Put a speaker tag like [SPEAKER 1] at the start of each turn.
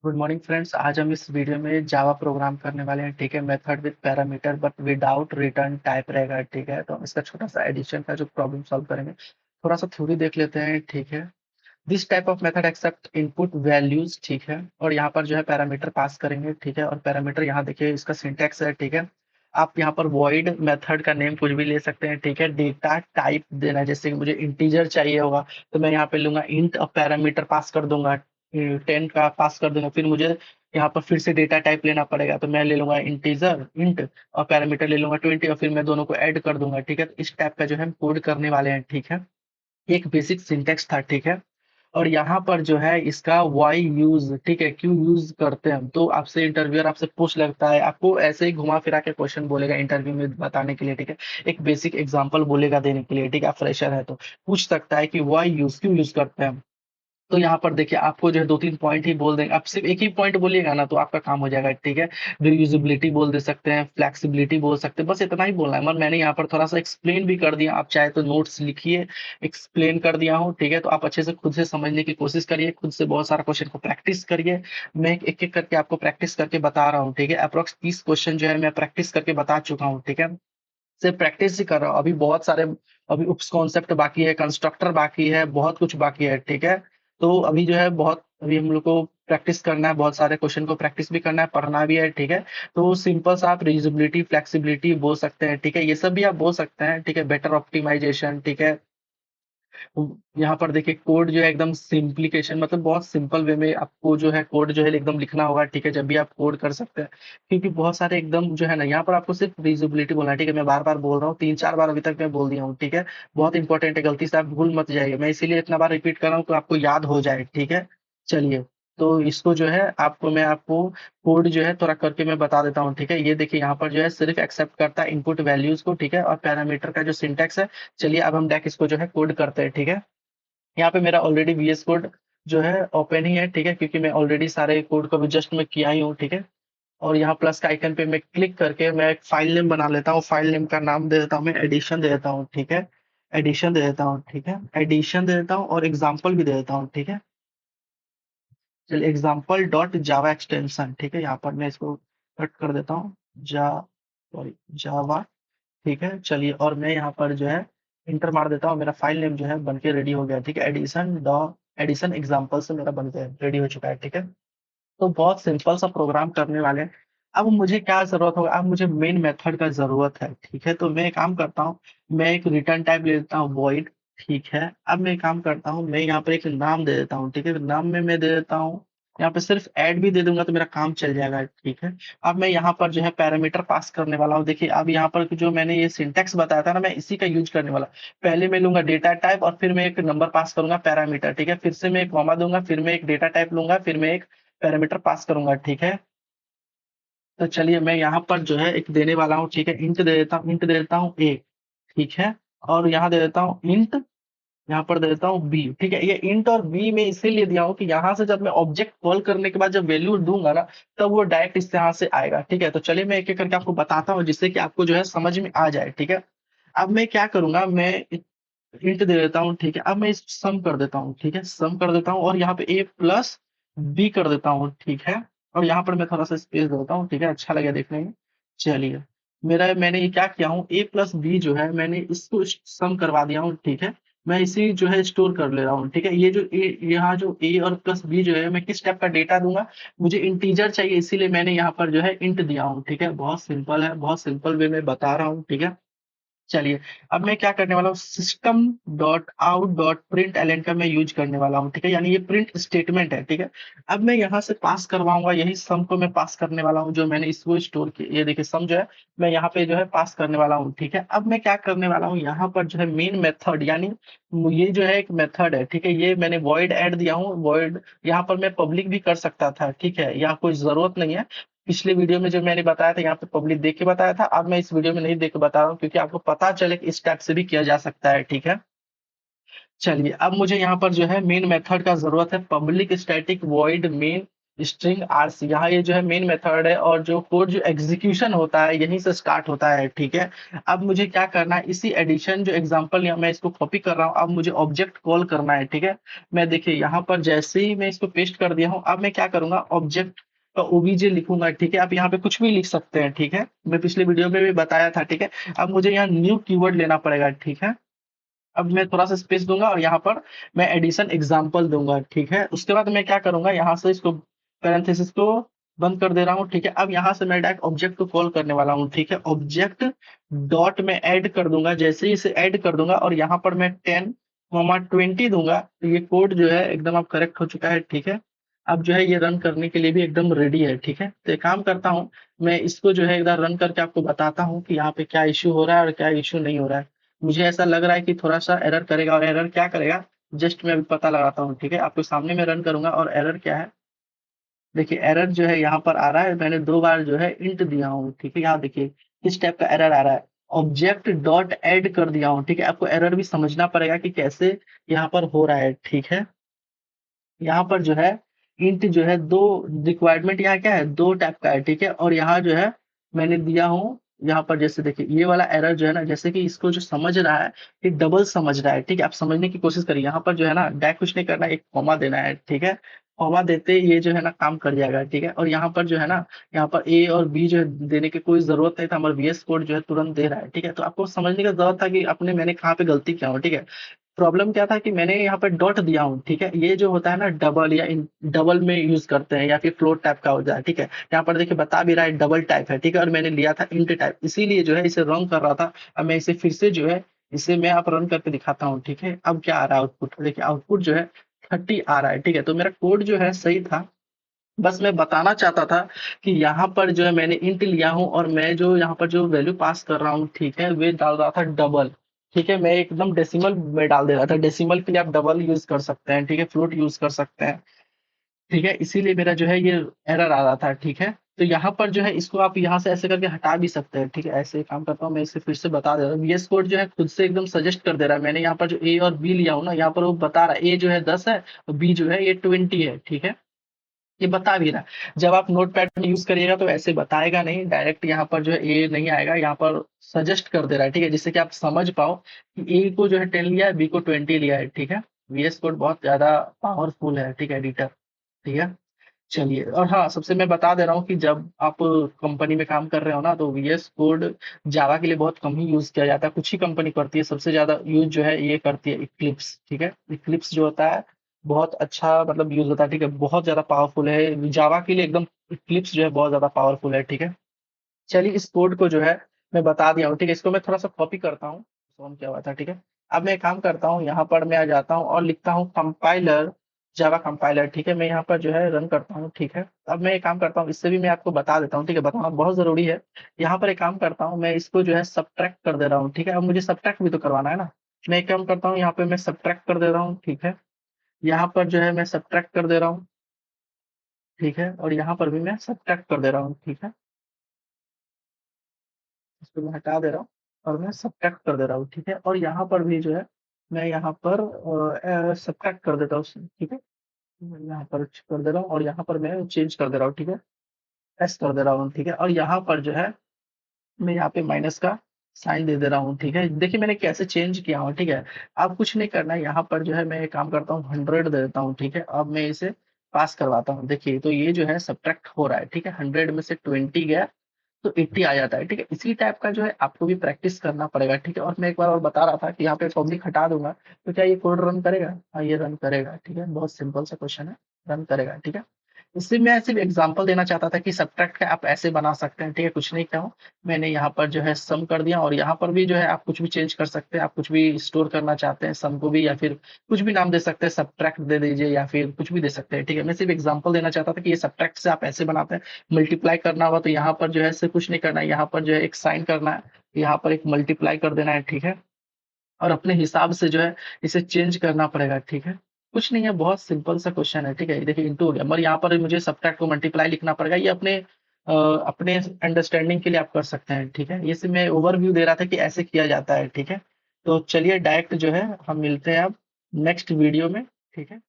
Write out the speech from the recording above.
[SPEAKER 1] Good morning friends. आज हम इस वीडियो में जावा प्रोग्राम करने वाले हैं। ठीक है, method with parameter but without return type रहेगा। ठीक है, तो हम इसका छोटा सा एडिशन का जो प्रॉब्लम सॉल्व करेंगे, थोड़ा सा थ्योरी देख लेते हैं। ठीक है, this type of method accept input values. ठीक है, और यहाँ पर जो है पैरामीटर पास करेंगे। ठीक है, और पैरामीटर यहाँ देखिए इसका सिंटैक्स है। ठीक है, आप यहाँ पर वॉइड मेथड का नेम कुछ भी ले सकते हैं। ठीक है, डेटा टाइप देना है, जैसे कि मुझे इंटीजर चाहिए होगा तो मैं यहाँ पे लूंगा इंट और पैरामीटर पास कर दूंगा, 10 का पास कर दूंगा। फिर मुझे यहाँ पर फिर से डेटा टाइप लेना पड़ेगा, तो मैं ले लूंगा इंटीजर इंट और पैरामीटर ले लूंगा 20 और फिर मैं दोनों को ऐड कर दूंगा। ठीक है, तो इस टाइप का जो है हम कोड करने वाले हैं। ठीक है, एक बेसिक सिंटेक्स था। ठीक है, और यहाँ पर जो है इसका वाई यूज, ठीक है, क्यों यूज करते हैं हम, तो आपसे इंटरव्यूअर आपसे पूछ लगता है, आपको ऐसे ही घुमा फिरा के क्वेश्चन बोलेगा इंटरव्यू में बताने के लिए। ठीक है, एक बेसिक एग्जांपल बोलेगा देने के लिए। ठीक है, आप फ्रेशर है तो पूछ सकता है कि वाई यूज, क्यों यूज करते हैं हम। तो यहाँ पर देखिए आपको जो है दो तीन पॉइंट ही बोल देंगे, आप सिर्फ एक ही पॉइंट बोलिएगा ना तो आपका काम हो जाएगा। ठीक है, रियूजेबिलिटी बोल दे सकते हैं, फ्लेक्सिबिलिटी बोल सकते हैं, बस इतना ही बोलना है। मगर मैंने यहाँ पर थोड़ा सा एक्सप्लेन भी कर दिया, आप चाहे तो नोट्स लिखिए, एक्सप्लेन कर दिया हूँ। ठीक है, तो आप अच्छे से खुद से समझने की कोशिश करिए, खुद से बहुत सारा क्वेश्चन को प्रैक्टिस करिए। मैं एक एक करके आपको प्रैक्टिस करके बता रहा हूँ। ठीक है, अप्रोक्स 30 क्वेश्चन जो है मैं प्रैक्टिस करके बता चुका हूँ। ठीक है, सिर्फ प्रैक्टिस ही कर रहा हूँ, अभी बहुत सारे, अभी उप्स कॉन्सेप्ट बाकी है, कंस्ट्रक्टर बाकी है, बहुत कुछ बाकी है। ठीक है, तो अभी जो है बहुत, अभी हम लोग को प्रैक्टिस करना है, बहुत सारे क्वेश्चन को प्रैक्टिस भी करना है, पढ़ना भी है। ठीक है, तो सिंपल सा आप रीयूजेबिलिटी फ्लेक्सिबिलिटी बोल सकते हैं। ठीक है, ये सब भी आप बोल सकते हैं। ठीक है, बेटर ऑप्टिमाइजेशन। ठीक है, यहाँ पर देखिए कोड जो है एकदम सिंप्लीकेशन, मतलब बहुत सिंपल वे में आपको जो है कोड जो है एकदम लिखना होगा। ठीक है, जब भी आप कोड कर सकते हैं, क्योंकि बहुत सारे एकदम जो है ना, यहाँ पर आपको सिर्फ रीयूजेबिलिटी बोलना है। ठीक है, मैं बार बार बोल रहा हूँ, तीन चार बार अभी तक मैं बोल दिया हूँ। ठीक है, बहुत इंपॉर्टेंट है, गलती से आप भूल मत जाइए, मैं इसीलिए इतना बार रिपीट कर रहा हूँ तो आपको याद हो जाए। ठीक है, चलिए, तो इसको जो है आपको मैं आपको कोड जो है थोड़ा करके मैं बता देता हूँ। ठीक है, ये देखिए यहाँ पर जो है सिर्फ एक्सेप्ट करता है इनपुट वैल्यूज को। ठीक है, और पैरामीटर का जो सिंटेक्स है, चलिए अब हम डेक इसको जो है कोड करते हैं। ठीक है, यहाँ पे मेरा ऑलरेडी वीएस कोड जो है ओपन ही है। ठीक है, क्योंकि मैं ऑलरेडी सारे कोड को भी जस्ट में किया ही हूँ। ठीक है, और यहाँ प्लस का आइकन पे मैं क्लिक करके मैं एक फाइल नेम बना लेता हूँ, फाइल नेम का नाम दे देता हूँ, मैं एडिशन दे देता हूँ। ठीक है, एडिशन दे देता हूँ। ठीक है, एडिशन दे देता हूँ और एग्जाम्पल भी दे देता हूँ। ठीक है, चलिए एग्जाम्पल डॉट जावा एक्सटेंशन। ठीक है, यहाँ पर मैं इसको कट कर देता हूँ, जा सॉरी जावा। ठीक है, चलिए, और मैं यहाँ पर जो है इंटर मार देता हूँ, मेरा फाइल नेम जो है बन के रेडी हो गया। ठीक है, एडिशन एग्जाम्पल से मेरा बन के रेडी हो चुका है। ठीक है, तो बहुत सिंपल सा प्रोग्राम करने वाले हैं। अब मुझे क्या जरूरत होगा, अब मुझे मेन मेथड का जरूरत है। ठीक है, तो मैं एक काम करता हूँ, मैं एक रिटर्न टाइप ले लेता हूँ, वॉइड। ठीक है, अब मैं एक काम करता हूँ, मैं यहाँ पर एक नाम दे देता हूँ। ठीक है, नाम में मैं दे देता हूँ, यहाँ पे सिर्फ ऐड भी दे दूंगा तो मेरा काम चल जाएगा। ठीक है, अब मैं यहाँ पर जो है पैरामीटर पास करने वाला हूँ। देखिए अब यहाँ पर जो मैंने ये सिंटेक्स बताया था ना, मैं इसी का यूज करने वाला। पहले मैं लूंगा डेटा टाइप और फिर मैं एक नंबर पास करूंगा पैरामीटर। ठीक है, फिर से मैं एक कॉमा दूंगा, फिर मैं एक डेटा टाइप लूंगा, फिर मैं एक पैरामीटर पास करूंगा। ठीक है, तो चलिए मैं यहाँ पर जो है एक देने वाला हूँ। ठीक है, इंट दे देता हूँ, इंट दे देता हूँ ए। ठीक है, और यहाँ दे देता हूँ इंट, यहाँ पर दे देता हूँ बी। ठीक है, ये इंट और बी में इसीलिए दिया हूँ कि यहाँ से जब मैं ऑब्जेक्ट कॉल करने के बाद जब वैल्यू दूंगा ना, तब वो डायरेक्ट इस यहाँ से आएगा। ठीक है, तो चलिए मैं एक एक करके आपको बताता हूँ जिससे कि आपको जो है समझ में आ जाए। ठीक है, अब मैं क्या करूंगा, मैं इंट दे देता हूँ। ठीक है, अब मैं इस सम कर देता हूँ। ठीक है, सम कर देता हूँ और यहाँ पे ए प्लस बी कर देता हूँ। ठीक है, और यहाँ पर मैं थोड़ा सा स्पेस देता हूँ। ठीक है, अच्छा लगा देखने में। चलिए, मैंने ये क्या किया हूँ, ए प्लस बी जो है मैंने इसको सम करवा दिया हूँ। ठीक है, मैं इसी जो है स्टोर कर ले रहा हूँ। ठीक है, ये जो ए, यहाँ जो ए और प्लस बी जो है मैं किस टाइप का डेटा दूंगा, मुझे इंटीजर चाहिए, इसीलिए मैंने यहाँ पर जो है इंट दिया हूँ। ठीक है, बहुत सिंपल है, बहुत सिंपल वे में बता रहा हूँ। ठीक है, चलिए, अब मैं क्या करने वाला हूँ, system dot out dot println का मैं यूज करने वाला हूँ। ठीक है, यानी ये प्रिंट स्टेटमेंट है। ठीक है, अब मैं यहाँ से पास करवाऊंगा, यही सम को मैं पास करने वाला हूँ जो मैंने इसको स्टोर किया। ये देखिए सम जो है मैं यहाँ पे जो है पास करने वाला हूँ। ठीक है, अब मैं क्या करने वाला हूँ, यहाँ पर जो है मेन मेथड, यानी ये जो है एक मेथड है। ठीक है, ये मैंने वॉइड ऐड दिया हूँ, वॉइड यहाँ पर मैं पब्लिक भी कर सकता था। ठीक है, यहाँ कोई जरूरत नहीं है, पिछले वीडियो में जो मैंने बताया था यहाँ पे पब्लिक देख के बताया था, अब मैं इस वीडियो में नहीं देख के बता रहा हूँ क्योंकि आपको पता चले कि इस टाइप से भी किया जा सकता है। ठीक है, चलिए अब मुझे यहाँ पर जो है मेन मेथड का जरूरत है, public static void main string RC, यहाँ ये जो है मेन मेथड है, और जो कोड जो एग्जीक्यूशन होता है यहीं से स्टार्ट होता है, ठीक है। अब मुझे क्या करना है, इसी एडिशन जो एग्जांपल मैं इसको कॉपी कर रहा हूँ, अब मुझे ऑब्जेक्ट कॉल करना है, ठीक है। मैं देखिए यहाँ पर जैसे ही मैं इसको पेस्ट कर दिया हूँ, अब मैं क्या करूंगा, ऑब्जेक्ट का ओबीजे लिखूंगा, ठीक है। आप यहाँ पे कुछ भी लिख सकते हैं, ठीक है, मैं पिछले वीडियो में भी बताया था, ठीक है। अब मुझे यहाँ न्यू कीवर्ड लेना पड़ेगा, ठीक है। अब मैं थोड़ा सा स्पेस दूंगा और यहाँ पर मैं एडिशन एग्जांपल दूंगा, ठीक है। उसके बाद मैं क्या करूंगा, यहाँ से इसको पैरेंथेसिस को बंद कर दे रहा हूँ, ठीक है। अब यहाँ से मैं डायरेक्ट ऑब्जेक्ट को कॉल करने वाला हूँ, ठीक है। ऑब्जेक्ट डॉट में ऐड कर दूंगा, जैसे ही इसे ऐड कर दूंगा और यहाँ पर मैं 10, 20 दूंगा, तो ये कोड जो है एकदम अब करेक्ट हो चुका है, ठीक है। अब जो है ये रन करने के लिए भी एकदम रेडी है, ठीक है। तो एक काम करता हूँ, मैं इसको जो है एक बार रन करके आपको बताता हूँ कि यहाँ पे क्या इश्यू हो रहा है और क्या इश्यू नहीं हो रहा है। मुझे ऐसा लग रहा है कि थोड़ा-सा एरर करेगा, और एरर क्या करेगा, जस्ट मैं अभी पता लगाता हूँ, ठीक है? आपके सामने मैं रन करूँगा और एरर क्या है, देखिए एरर जो है यहाँ पर आ रहा है, मैंने 2 बार जो है इंट दिया हूँ, ठीक है? यहाँ देखिए किस टाइप का एरर आ रहा है, ऑब्जेक्ट डॉट ऐड कर दिया हूँ, ठीक है? आपको एरर भी समझना पड़ेगा कि कैसे यहाँ पर हो रहा है, ठीक है? यहाँ पर जो है इंट जो है 2 रिक्वायरमेंट, यहाँ क्या है, 2 टाइप का है, ठीक है। और यहाँ जो है मैंने दिया हूँ, यहाँ पर जैसे देखिए ये वाला एरर जो है ना, जैसे कि इसको जो समझ रहा है ये डबल समझ रहा है, ठीक है। आप समझने की कोशिश करिए, यहाँ पर जो है ना डायरेक्ट कुछ नहीं करना है, एक कॉमा देना है, ठीक है। कॉमा देते ही ये जो है ना काम कर जाएगा, ठीक है। और यहाँ पर जो है ना, यहाँ पर ए और बी जो है देने की कोई जरूरत नहीं था, हमारा वीएस कोड जो है तुरंत दे रहा है, ठीक है। तो आपको समझने का जरूरत था कि अपने मैंने कहाँ पे गलती किया हूँ, ठीक है। प्रॉब्लम क्या था कि मैंने यहाँ पे डॉट दिया हूँ, ठीक है। ये जो होता है ना डबल या डबल में यूज करते हैं, या फिर फ्लोट टाइप का होता है, ठीक है। यहाँ पर देखिए बता भी रहा है डबल टाइप है, ठीक है। और मैंने लिया था इंट टाइप, इसीलिए जो है इसे रन कर रहा था। अब मैं इसे फिर से जो है, इसे मैं आप रन करके दिखाता हूँ, ठीक है। अब क्या आ रहा है आउटपुट, देखिए आउटपुट जो है 30 आ रहा है, ठीक है। तो मेरा कोड जो है सही था, बस मैं बताना चाहता था कि यहाँ पर जो है मैंने इंट लिया हूँ, और मैं जो यहाँ पर जो वैल्यू पास कर रहा हूँ, ठीक है, वे डाल रहा था डबल, ठीक है। मैं एकदम डेसिमल में डाल दे रहा था, डेसिमल के लिए आप डबल यूज कर सकते हैं, ठीक है, फ्लोट यूज कर सकते हैं, ठीक है। इसीलिए मेरा जो है ये एरर आ रहा था, ठीक है। तो यहाँ पर जो है इसको आप यहाँ से ऐसे करके हटा भी सकते हैं, ठीक है। ऐसे काम करता हूँ मैं, इसे फिर से बता दे रहा हूँ, वीएस कोड जो है खुद से एकदम सजेस्ट कर दे रहा है। मैंने यहाँ पर जो ए और बी लिया हूँ ना, यहाँ पर वो बता रहा है ए जो है 10 है और बी जो है ये 20 है, ठीक है। ये बता भी रहा है। जब आप नोटपैड में यूज करिएगा तो ऐसे बताएगा नहीं, डायरेक्ट यहाँ पर जो है ए नहीं आएगा, यहाँ पर सजेस्ट कर दे रहा है, ठीक है, जिससे कि आप समझ पाओ कि ए को जो है 10 लिया है, बी को 20 लिया है, ठीक है। वीएस कोड बहुत ज्यादा पावरफुल है, ठीक है, एडिटर, ठीक है। चलिए, और हाँ, सबसे मैं बता दे रहा हूँ कि जब आप कंपनी में काम कर रहे हो ना, तो वीएस कोड जावा के लिए बहुत कम ही यूज किया जाता है, कुछ ही कंपनी करती है। सबसे ज्यादा यूज जो है ये करती है इक्लिप्स, ठीक है। इक्लिप्स जो होता है बहुत अच्छा मतलब यूज होता है, ठीक है, बहुत ज्यादा पावरफुल है जावा के लिए, एकदम इक्लिप्स जो है बहुत ज्यादा पावरफुल है, ठीक है। चलिए इस कोड को जो है मैं बता दिया हूँ, ठीक है। इसको मैं थोड़ा सा कॉपी करता हूँ, क्या हुआ था, ठीक है। अब मैं एक काम करता हूँ, यहाँ पर मैं आ जाता हूँ और लिखता हूँ कंपाइलर, जावा कंपाइलर, ठीक है। मैं यहाँ पर जो है रन करता हूँ, ठीक है। अब मैं एक काम करता हूँ, इससे भी मैं आपको बता देता हूँ, ठीक है, बताना बहुत जरूरी है। यहाँ पर एक काम करता हूँ, मैं इसको जो है सब्ट्रैक्ट कर दे रहा हूँ, ठीक है। अब मुझे सब्ट्रैक्ट भी तो करवाना है ना, मैं एक काम करता हूँ, यहाँ पे मैं सब्ट्रैक्ट कर दे रहा हूँ, ठीक है। यहाँ पर जो है मैं सब्ट्रैक्ट कर दे रहा हूँ, ठीक है। और यहाँ पर भी मैं सब्ट्रैक्ट कर दे रहा हूँ, ठीक है। इसको मैं हटा दे रहा हूँ और मैं सब्ट्रैक्ट कर दे रहा हूँ, ठीक है। और यहाँ पर भी जो है मैं यहाँ पर सब्ट्रैक्ट कर देता हूँ, ठीक है। मैं यहाँ पर कर दे रहा हूँ और यहाँ पर मैं चेंज कर दे रहा हूँ, ठीक है, एस कर दे रहा हूँ, ठीक है। और यहाँ पर जो है मैं यहाँ पे माइनस का साइन दे दे रहा हूँ, ठीक है। देखिए मैंने कैसे चेंज किया हूँ, ठीक है। अब कुछ नहीं करना है, यहाँ पर जो है मैं एक काम करता हूँ, 100 दे देता हूँ, ठीक है। अब मैं इसे पास करवाता हूँ, देखिए तो ये जो है सब्ट्रैक्ट हो रहा है, ठीक है। 100 में से 20 गया तो 80 आ जाता है, ठीक है। इसी टाइप का जो है आपको भी प्रैक्टिस करना पड़ेगा, ठीक है। और मैं एक बार और बता रहा था कि यहाँ पे पब्लिक हटा दूंगा तो क्या ये कोड रन करेगा, हाँ ये रन करेगा, ठीक है। बहुत सिंपल सा क्वेश्चन है, रन करेगा, ठीक है। इससे मैं सिर्फ एग्जांपल देना चाहता था कि सब्ट्रैक्ट का आप ऐसे बना सकते हैं, ठीक है। कुछ नहीं किया हूँ मैंने, यहाँ पर जो है सम कर दिया, और यहाँ पर भी जो है आप कुछ भी चेंज कर सकते हैं, आप कुछ भी स्टोर करना चाहते हैं सम को भी, या फिर कुछ भी नाम दे सकते हैं, सब्ट्रैक्ट दे दीजिए या फिर कुछ भी दे सकते हैं, ठीक है। मैं सिर्फ एग्जांपल देना चाहता था कि ये सब्ट्रैक्ट से आप ऐसे बनाते हैं। मल्टीप्लाई करना होगा तो यहाँ पर जो है ऐसे कुछ नहीं करना है, यहाँ पर जो है एक साइन करना है, यहाँ पर एक मल्टीप्लाई कर देना है, ठीक है। और अपने हिसाब से जो है इसे चेंज करना पड़ेगा, ठीक है। कुछ नहीं है, बहुत सिंपल सा क्वेश्चन है, ठीक है। देखिए इंटू हो गया, मगर यहाँ पर मुझे सब्ट्रैक्ट को मल्टीप्लाई लिखना पड़ेगा, ये अपने अंडरस्टैंडिंग के लिए आप कर सकते हैं, ठीक है। ये सिर्फ मैं ओवरव्यू दे रहा था कि ऐसे किया जाता है, ठीक है। तो चलिए डायरेक्ट जो है हम मिलते हैं अब नेक्स्ट वीडियो में, ठीक है।